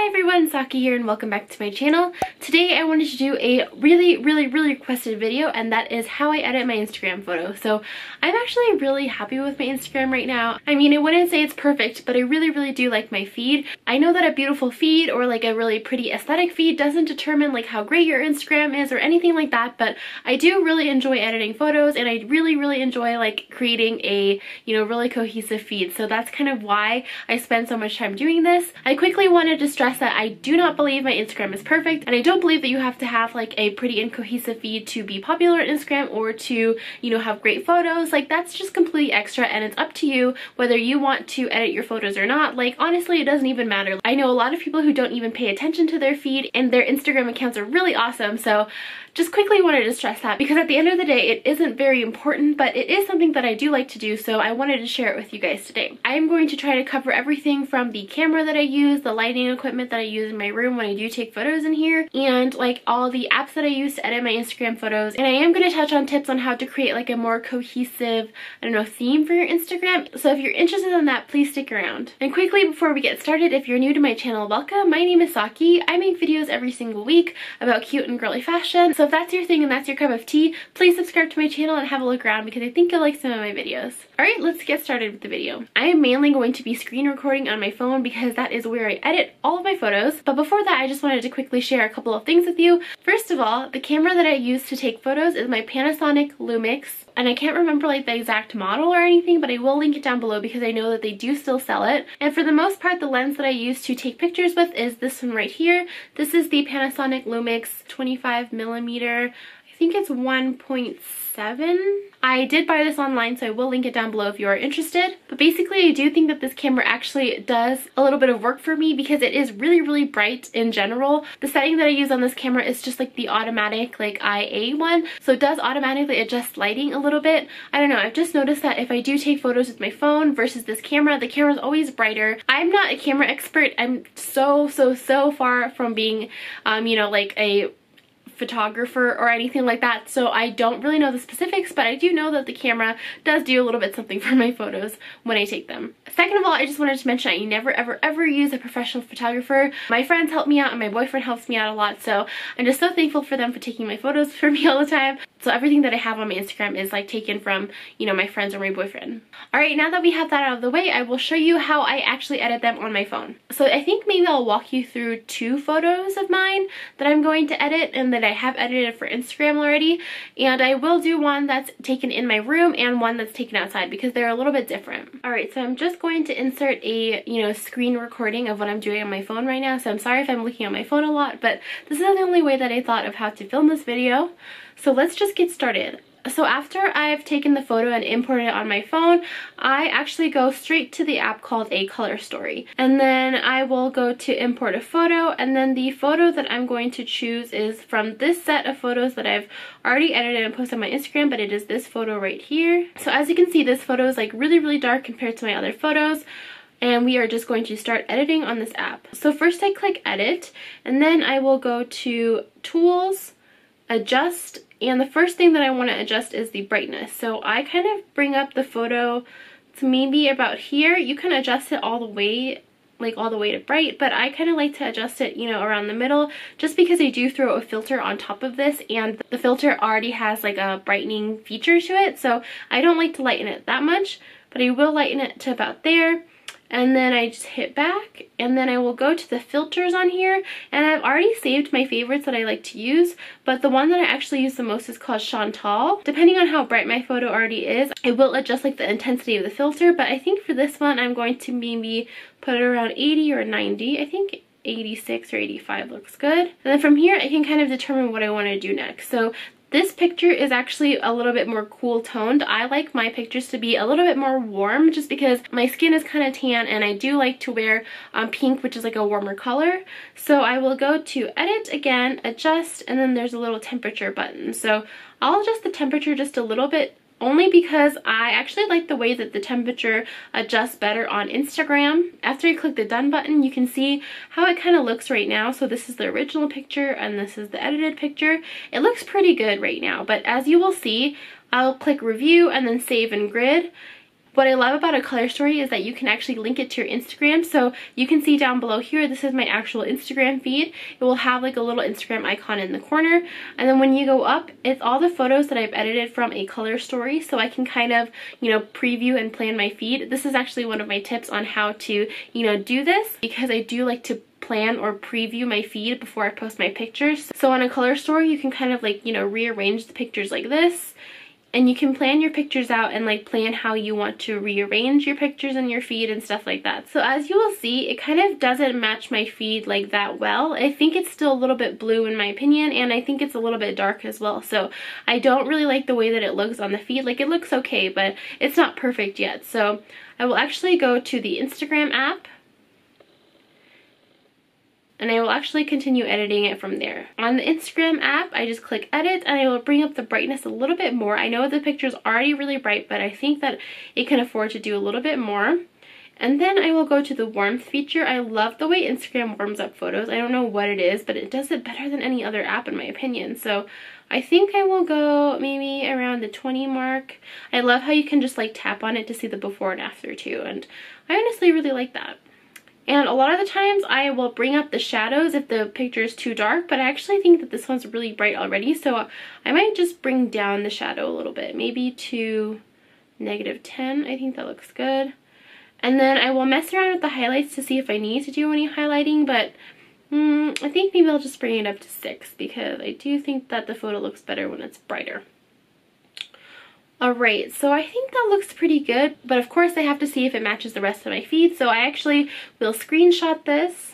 Hi everyone, Saki here and welcome back to my channel. Today I wanted to do a really requested video, and that is how I edit my Instagram photo. So I'm actually really happy with my Instagram right now. I mean, I wouldn't say it's perfect, but I really do like my feed. I know that a beautiful feed or like a really pretty aesthetic feed doesn't determine like how great your Instagram is or anything like that, but I do really enjoy editing photos, and I really enjoy like creating a, really cohesive feed. So that's kind of why I spend so much time doing this. I quickly wanted to stress that I do not believe my Instagram is perfect, and I don't believe that you have to have like a pretty and cohesive feed to be popular on Instagram or to, have great photos. Like, that's just completely extra, and it's up to you whether you want to edit your photos or not. Like, honestly, it doesn't even matter. I know a lot of people who don't even pay attention to their feed, and their Instagram accounts are really awesome. So just quickly wanted to stress that, because at the end of the day, it isn't very important, but it is something that I do like to do, so I wanted to share it with you guys today. I am going to try to cover everything from the camera that I use, the lighting equipment that I use in my room when I do take photos in here, and like all the apps that I use to edit my Instagram photos. And I am going to touch on tips on how to create like a more cohesive, theme for your Instagram. So if you're interested in that, please stick around. And quickly before we get started, if you're new to my channel, welcome. My name is Saki. I make videos every single week about cute and girly fashion. So if that's your thing and that's your cup of tea, please subscribe to my channel and have a look around, because I think you'll like some of my videos. Alright, let's get started with the video. I am mainly going to be screen recording on my phone because that is where I edit all of my photos. But before that, I just wanted to quickly share a couple of things with you. First of all, the camera that I use to take photos is my Panasonic Lumix. And I can't remember like the exact model or anything, but I will link it down below because I know that they do still sell it. And for the most part, the lens that I use to take pictures with is this one right here. This is the Panasonic Lumix 25mm. I think it's 1.7. I did buy this online, so I will link it down below if you are interested. But basically, I do think that this camera actually does a little bit of work for me because it is really bright in general. The setting that I use on this camera is just like the automatic like IA one, so it does automatically adjust lighting a little bit. I don't know, I've just noticed that if I do take photos with my phone versus this camera, the camera is always brighter. I'm not a camera expert. I'm so far from being, like a photographer or anything like that, so I don't really know the specifics, but I do know that the camera does do a little bit something for my photos when I take them. Second of all, I just wanted to mention I never ever use a professional photographer. My friends help me out and my boyfriend helps me out a lot, so I'm just so thankful for them for taking my photos for me all the time. So everything that I have on my Instagram is like taken from, my friends or my boyfriend. Alright, now that we have that out of the way, I will show you how I actually edit them on my phone. So I think maybe I'll walk you through 2 photos of mine that I'm going to edit and that I have edited for Instagram already. And I will do one that's taken in my room and one that's taken outside because they're a little bit different. Alright, so I'm just going to insert a, screen recording of what I'm doing on my phone right now. So I'm sorry if I'm looking at my phone a lot, but this is the only way that I thought of how to film this video. So let's just get started. So after I've taken the photo and imported it on my phone, I actually go straight to the app called A Color Story. And then I will go to import a photo, and then the photo that I'm going to choose is from this set of photos that I've already edited and posted on my Instagram, but it is this photo right here. So as you can see, this photo is like really dark compared to my other photos. And we are just going to start editing on this app. So first I click Edit, and then I will go to Tools, Adjust, and the first thing that I want to adjust is the brightness. So I kind of bring up the photo to maybe about here. You can adjust it all the way, like all the way to bright, but I kind of like to adjust it, around the middle, just because I do throw a filter on top of this, and the filter already has like a brightening feature to it, so I don't like to lighten it that much, but I will lighten it to about there. And then I just hit back, and then I will go to the filters on here, and I've already saved my favorites that I like to use, but the one that I actually use the most is called Chantal. Depending on how bright my photo already is, I will adjust like the intensity of the filter, but I think for this one I'm going to maybe put it around 80 or 90. I think 86 or 85 looks good. And then from here I can kind of determine what I want to do next. So this picture is actually a little bit more cool toned. I like my pictures to be a little bit more warm just because my skin is kind of tan, and I do like to wear pink, which is like a warmer color. So I will go to Edit again, Adjust, and then there's a little temperature button. So I'll adjust the temperature just a little bit, only because I actually like the way that the temperature adjusts better on Instagram. After I click the done button, you can see how it kind of looks right now. So this is the original picture and this is the edited picture. It looks pretty good right now, but as you will see, I'll click review and then save in grid. What I love about a color story is that you can actually link it to your Instagram. So you can see down below here, this is my actual Instagram feed. It will have like a little Instagram icon in the corner. And then when you go up, it's all the photos that I've edited from a color story. So I can kind of, preview and plan my feed. This is actually one of my tips on how to, do this, because I do like to plan or preview my feed before I post my pictures. So on a color story, you can kind of like, rearrange the pictures like this. And you can plan your pictures out and like plan how you want to rearrange your pictures in your feed and stuff like that. So as you will see, it kind of doesn't match my feed like that well. I think it's still a little bit blue in my opinion, and I think it's a little bit dark as well. So I don't really like the way that it looks on the feed. Like, it looks okay, but it's not perfect yet. So I will actually go to the Instagram app, and I will actually continue editing it from there. On the Instagram app, I just click edit, and I will bring up the brightness a little bit more. I know the picture's already really bright, but I think that it can afford to do a little bit more. And then I will go to the warmth feature. I love the way Instagram warms up photos. I don't know what it is, but it does it better than any other app in my opinion. So I think I will go maybe around the 20 mark. I love how you can just like tap on it to see the before and after too, and I honestly really like that. And a lot of the times I will bring up the shadows if the picture is too dark, but I actually think that this one's really bright already, so I might just bring down the shadow a little bit, maybe to -10. I think that looks good. And then I will mess around with the highlights to see if I need to do any highlighting, but I think maybe I'll just bring it up to 6, because I do think that the photo looks better when it's brighter. Alright, so I think that looks pretty good, but of course I have to see if it matches the rest of my feed, so I actually will screenshot this.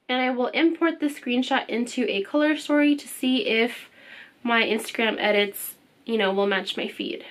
And I will import the screenshot into a color story to see if my Instagram edits, will match my feed.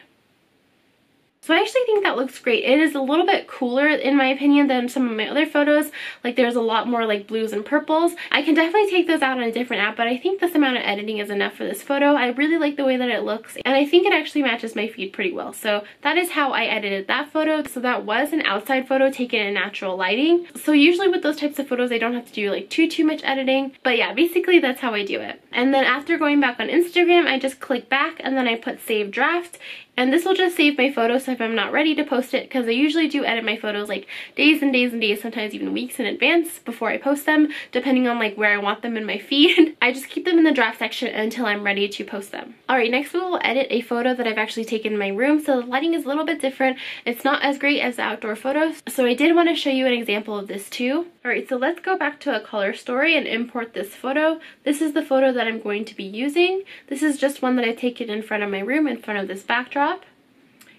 So I actually think that looks great. It is a little bit cooler in my opinion than some of my other photos. Like, there's a lot more like blues and purples. I can definitely take those out on a different app, but I think this amount of editing is enough for this photo. I really like the way that it looks, and I think it actually matches my feed pretty well. So that is how I edited that photo. So that was an outside photo taken in natural lighting. So usually with those types of photos, I don't have to do like too much editing. But yeah, basically that's how I do it. And then after going back on Instagram, I just click back and then I put save draft. And this will just save my photo, so if I'm not ready to post it, because I usually do edit my photos like days and days and days, sometimes even weeks in advance before I post them, depending on like where I want them in my feed. I just keep them in the draft section until I'm ready to post them. Alright, next we will edit a photo that I've actually taken in my room, so the lighting is a little bit different. It's not as great as the outdoor photos, so I did want to show you an example of this too. Alright, so let's go back to a color story and import this photo. This is the photo that I'm going to be using. This is just one that I've taken in front of my room, in front of this backdrop.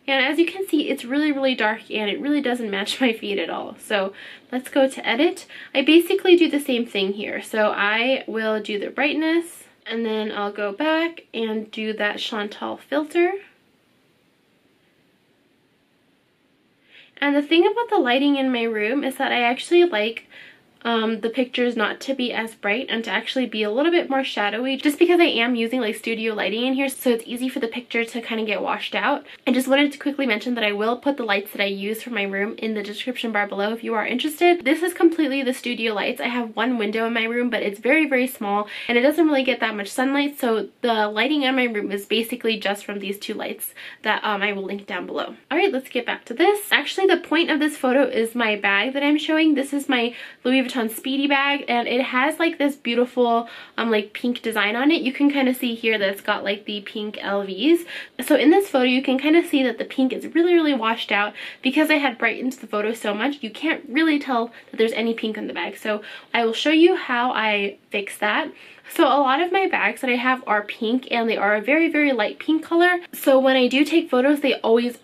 And as you can see, it's really dark, and it really doesn't match my feed at all. So let's go to edit. I basically do the same thing here. So I will do the brightness, and then I'll go back and do that Chantal filter. And the thing about the lighting in my room is that I actually like the pictures not to be as bright and to actually be a little bit more shadowy, just because I am using like studio lighting in here, so it's easy for the picture to kind of get washed out. I just wanted to quickly mention that I will put the lights that I use for my room in the description bar below if you are interested. This is completely the studio lights. I have one window in my room, but it's very small and it doesn't really get that much sunlight, so the lighting in my room is basically just from these two lights that I will link down below. Alright, let's get back to this. Actually, the point of this photo is my bag that I'm showing. This is my Louis Vuitton Speedy bag, and it has like this beautiful like pink design on it. You can kind of see here that it's got like the pink LVs. So in this photo you can kind of see that the pink is really washed out. Because I had brightened the photo so much, you can't really tell that there's any pink on the bag. So I will show you how I fix that. So a lot of my bags that I have are pink, and they are a very light pink color. So when I do take photos, they always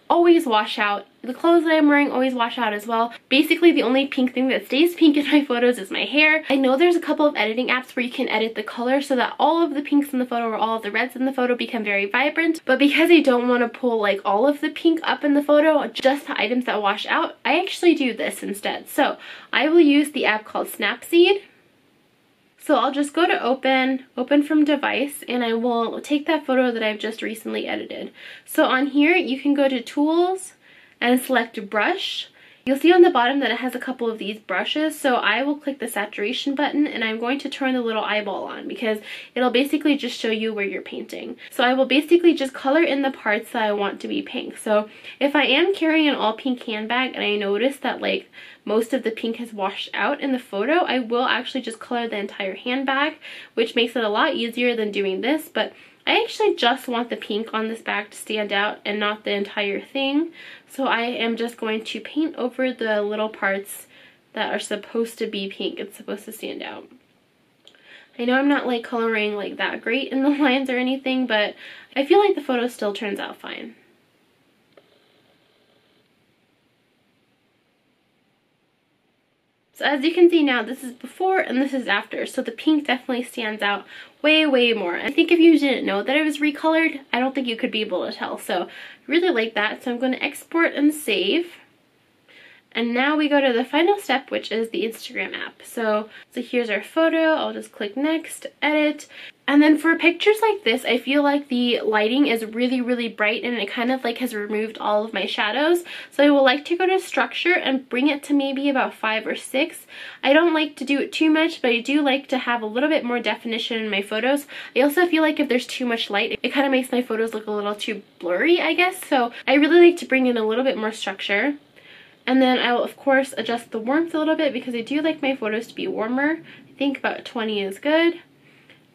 wash out. The clothes that I'm wearing always wash out as well. Basically, the only pink thing that stays pink in my photos is my hair. I know there's a couple of editing apps where you can edit the color so that all of the pinks in the photo or all of the reds in the photo become very vibrant. But because I don't want to pull like all of the pink up in the photo, just the items that wash out, I actually do this instead. So I will use the app called Snapseed. So I'll just go to open from device, and I will take that photo that I've just recently edited. So on here, you can go to tools and select brush, You'll see on the bottom that it has a couple of these brushes, so I will click the saturation button and I'm going to turn the little eyeball on because it'll basically just show you where you're painting. So I will basically just color in the parts that I want to be pink. So if I am carrying an all pink handbag and I notice that like most of the pink has washed out in the photo, I will actually just color the entire handbag, which makes it a lot easier than doing this, but I actually just want the pink on this bag to stand out and not the entire thing. So I am just going to paint over the little parts that are supposed to be pink. It's supposed to stand out. I know I'm not like coloring like that great in the lines or anything, but I feel like the photo still turns out fine. So as you can see now, this is before and this is after, so the pink definitely stands out way more. I think if you didn't know that it was recolored, I don't think you could be able to tell, so I really like that. So I'm going to export and save. And now we go to the final step, which is the Instagram app. So here's our photo. I'll just click next, edit. And then for pictures like this, I feel like the lighting is really bright and it kind of like has removed all of my shadows. So I will like to go to structure and bring it to maybe about 5 or 6. I don't like to do it too much, but I do like to have a little bit more definition in my photos. I also feel like if there's too much light, it kind of makes my photos look a little too blurry, I guess. So I really like to bring in a little bit more structure. And then I will, of course, adjust the warmth a little bit because I do like my photos to be warmer. I think about 20 is good.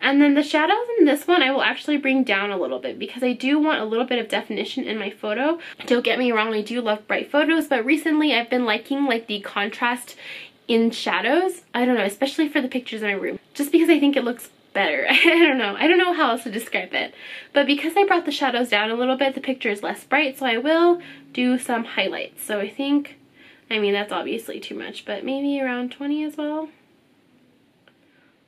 And then the shadows in this one I will actually bring down a little bit because I do want a little bit of definition in my photo. Don't get me wrong, I do love bright photos, but recently I've been liking like the contrast in shadows. I don't know, especially for the pictures in my room, just because I think it looks better. I don't know how else to describe it, but because I brought the shadows down a little bit, the picture is less bright, so I will do some highlights. So I think, I mean, that's obviously too much, but maybe around 20 as well.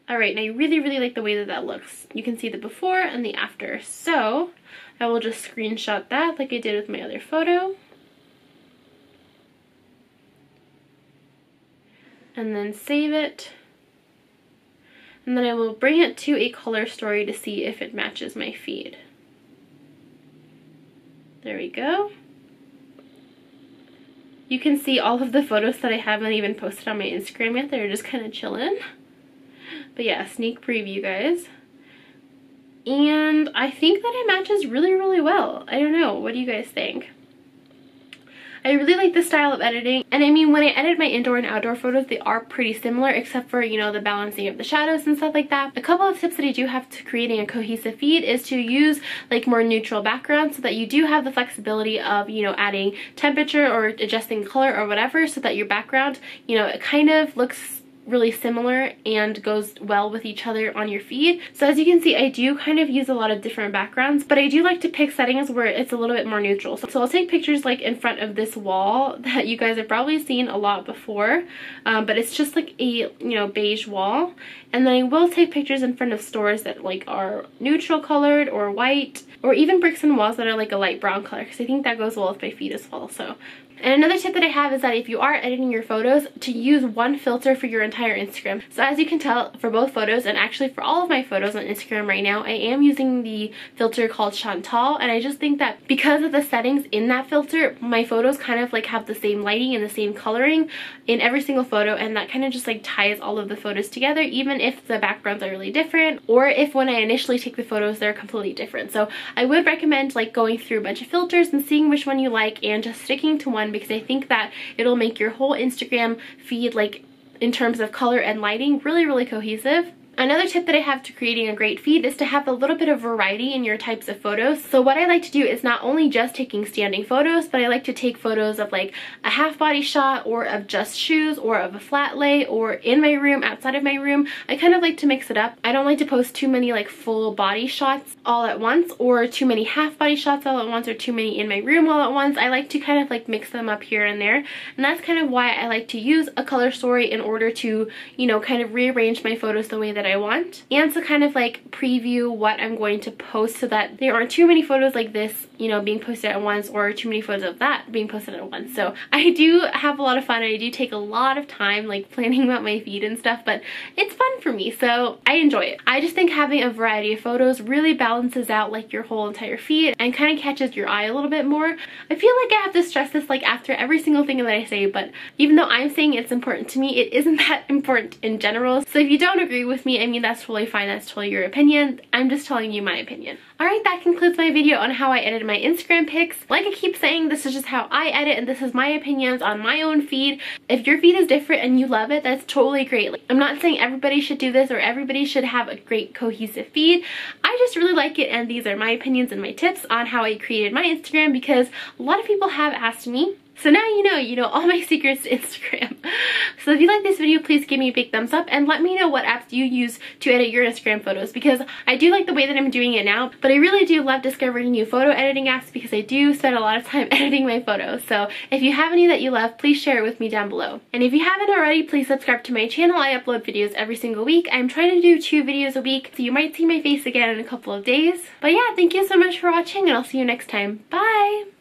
Alright, and I really like the way that that looks. You can see the before and the after. So I will just screenshot that like I did with my other photo. And then save it. And then I will bring it to a color story to see if it matches my feed. There we go. You can see all of the photos that I haven't even posted on my Instagram yet. They're just kind of chilling. But yeah, sneak preview, guys. And I think that it matches really well. I don't know. What do you guys think? I really like this style of editing, and I mean, when I edit my indoor and outdoor photos, they are pretty similar except for, you know, the balancing of the shadows and stuff like that. A couple of tips that I do have to creating a cohesive feed is to use like more neutral backgrounds so that you do have the flexibility of, you know, adding temperature or adjusting color or whatever, so that your background, you know, it kind of looks really similar and goes well with each other on your feed. So as you can see, I do kind of use a lot of different backgrounds, but I do like to pick settings where it's a little bit more neutral. So I'll take pictures like in front of this wall that you guys have probably seen a lot before, but it's just like a, you know, beige wall. And then I will take pictures in front of stores that like are neutral colored or white, or even bricks and walls that are like a light brown color, because I think that goes well with my feed as well. So, and another tip that I have is that if you are editing your photos, to use one filter for your entire Instagram. So as you can tell, for both photos, and actually for all of my photos on Instagram right now, I am using the filter called Chantal, and I just think that because of the settings in that filter, my photos kind of like have the same lighting and the same coloring in every single photo, and that kind of just like ties all of the photos together, even if the backgrounds are really different, or if when I initially take the photos they're completely different. So I would recommend like going through a bunch of filters and seeing which one you like and just sticking to one, because I think that it'll make your whole Instagram feed, like in terms of color and lighting, really cohesive. Another tip that I have to creating a great feed is to have a little bit of variety in your types of photos. So what I like to do is not only just taking standing photos, but I like to take photos of like a half body shot, or of just shoes, or of a flat lay, or in my room, outside of my room. I kind of like to mix it up. I don't like to post too many like full body shots all at once, or too many half body shots all at once, or too many in my room all at once. I like to kind of like mix them up here and there, and that's kind of why I like to use a color story in order to, you know, kind of rearrange my photos the way that I want, and to kind of like preview what I'm going to post so that there aren't too many photos like this, you know, being posted at once, or too many photos of that being posted at once. So I do have a lot of fun. I do take a lot of time like planning out my feed and stuff, but it's fun for me, so I enjoy it. I just think having a variety of photos really balances out like your whole entire feed and kind of catches your eye a little bit more. I feel like I have to stress this like after every single thing that I say, but even though I'm saying it's important to me, it isn't that important in general. So if you don't agree with me, I mean, that's totally fine. That's totally your opinion. I'm just telling you my opinion. Alright, that concludes my video on how I edit my Instagram pics. Like I keep saying, this is just how I edit and this is my opinions on my own feed. If your feed is different and you love it, that's totally great. Like, I'm not saying everybody should do this or everybody should have a great cohesive feed. I just really like it, and these are my opinions and my tips on how I created my Instagram, because a lot of people have asked me. So now you know all my secrets to Instagram. So if you like this video, please give me a big thumbs up and let me know what apps you use to edit your Instagram photos, because I do like the way that I'm doing it now, but I really do love discovering new photo editing apps because I do spend a lot of time editing my photos. So if you have any that you love, please share it with me down below. And if you haven't already, please subscribe to my channel. I upload videos every single week. I'm trying to do 2 videos a week, so you might see my face again in a couple of days. But yeah, thank you so much for watching, and I'll see you next time. Bye!